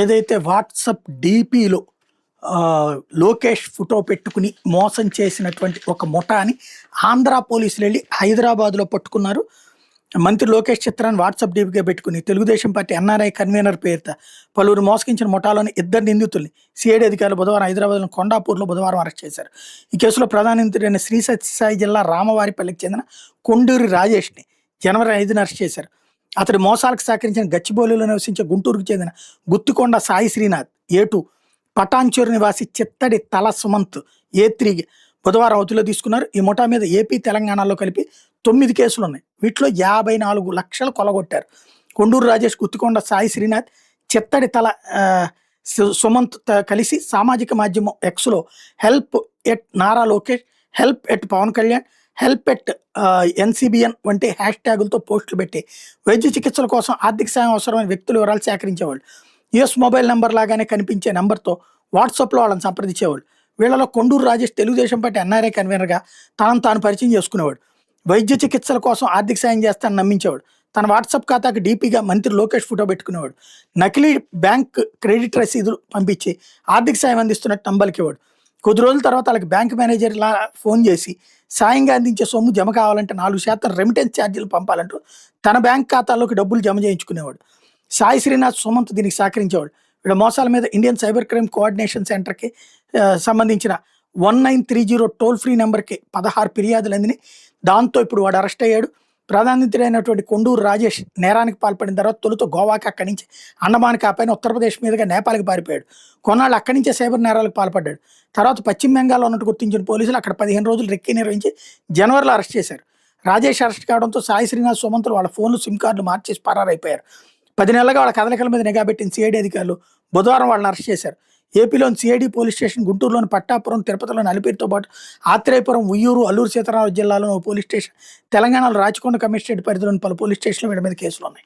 ఏదైతే WhatsApp డీపీలో Lokesh photo పెట్టుకుని మోసం చేసినటువంటి ఒక ముఠాని ఆంధ్ర పోలీసులు వెళ్ళి హైదరాబాద్లో పట్టుకున్నారు. మంత్రి లోకేష్ చిత్రాన్ని వాట్సాప్ డీపీగా పెట్టుకుని తెలుగుదేశం పార్టీ ఎన్ఆర్ఐ కన్వీనర్ పేరుతో పలువురు మోసగించిన ముఠాలోని ఇద్దరు నిందితుల్ని సిఐడి అధికారులు బుధవారం హైదరాబాద్లో కొండాపూర్లో బుధవారం అరెస్ట్ చేశారు. ఈ కేసులో ప్రధాన నిందితుడైన శ్రీ సత్యసాయి జిల్లా రామవారిపల్లికి చెందిన కొండూరి రాజేష్ని జనవరి 5న అరెస్ట్ చేశారు. అతడి మోసాలకు సహకరించిన గచ్చిబౌలిలో నివసించే గుంటూరుకు చెందిన గుత్తికొండ సాయి శ్రీనాథ్ A2, పటాన్చేరు నివాసి చిత్తడి తల సుమంత్ A3 బుధవారం అవతిలో తీసుకున్నారు. ఈ ముఠా మీద ఏపీ తెలంగాణలో కలిపి 9 కేసులు ఉన్నాయి. వీటిలో 54 లక్షలు కొలగొట్టారు. కొండూరు రాజేష్, గుత్తికొండ సాయి శ్రీనాథ్, చిత్తడి తల సుమంత్ కలిసి సామాజిక మాధ్యమం ఎక్స్లో help at Nara Lokesh, help at Pawan Kalyan, help at NCBN వంటి హ్యాష్ ట్యాగులతో పోస్టులు పెట్టి వైద్య చికిత్సల కోసం ఆర్థిక సాయం అవసరమైన వ్యక్తుల వివరాలు సేకరించేవాళ్ళు. యుఎస్ మొబైల్ నెంబర్ లాగానే కనిపించే నెంబర్తో వాట్సాప్లో వాళ్ళని సంప్రదించేవాళ్ళు. వీళ్ళలో కొండూరు రాజేష్ తెలుగుదేశం పార్టీ ఎన్ఆర్ఐ కన్వీనర్గా తనను తాను పరిచయం చేసుకునేవాడు. వైద్య చికిత్సల కోసం ఆర్థిక సాయం చేస్తానని నమ్మించేవాడు. తన వాట్సాప్ ఖాతాకు డీపీగా మంత్రి లోకేష్ ఫోటో పెట్టుకునేవాడు. నకిలీ బ్యాంక్ క్రెడిట్ రసీదులు పంపించి ఆర్థిక సాయం అందిస్తున్నట్టు నంబలికేవాడు. కొద్ది రోజుల తర్వాత వాళ్ళకి బ్యాంక్ మేనేజర్లా ఫోన్ చేసి సాయంగా అందించే సొమ్ము జమ కావాలంటే 4% రెమిటెన్స్ ఛార్జీలు పంపాలంటూ తన బ్యాంక్ ఖాతాలోకి డబ్బులు జమ చేయించుకునేవాడు. సాయి శ్రీనాథ్, సుమంత్ దీనికి సహకరించేవాడు. వీళ్ళ మోసాల మీద ఇండియన్ సైబర్ క్రైమ్ కోఆర్డినేషన్ సెంటర్కి సంబంధించిన 1930 టోల్ ఫ్రీ నెంబర్కి 16 ఫిర్యాదులు అందినాయి. దాంతో ఇప్పుడు వాడు అరెస్ట్ అయ్యాడు. ప్రధానమంత్రి కొండూరు రాజేష్ నేరానికి పాల్పడిన తర్వాత తొలుత గోవాకి, అక్కడి నుంచి అండమాన్కి, ఆ పైన ఉత్తరప్రదేశ్ మీదుగా నేపాల్కి పారిపోయాడు. కొన్నాళ్ళు అక్కడి నుంచే సైబర్ నేరాలకు పాల్పడ్డాడు. తర్వాత పశ్చిమ బెంగాల్లో ఉన్నట్టు గుర్తించిన పోలీసులు అక్కడ 15 రోజులు రెక్కి నిర్వహించి జనవరిలో అరెస్ట్ చేశారు. రాజేష్ అరెస్ట్ కావడంతో సాయి శ్రీనాథ్, సుమంతులు వాళ్ళ ఫోన్లు, సిమ్ కార్డులు మార్చేసి పరారైపోయారు. 10 నెలలుగా వాళ్ళ కదలికల మీద నిఘా పెట్టిన సిఐడి అధికారులు బుధవారం వాళ్ళని అరెస్ట్ చేశారు. ఏపీలోని సిఐడి పోలీస్ స్టేషన్, గుంటూరులోని పట్టాపురం, తిరుపతిలోని అలిపిరితో పాటు ఆత్రేయపురం, ఉయ్యూరు, అల్లూరు సీతారామరాజు జిల్లాలోని పోలీస్ స్టేషన్, తెలంగాణలో రాచకొండ కమిషనరేట్ పరిధిలోని పలు పోలీస్ స్టేషన్లు వీళ్ళ మీద కేసులు ఉన్నాయి.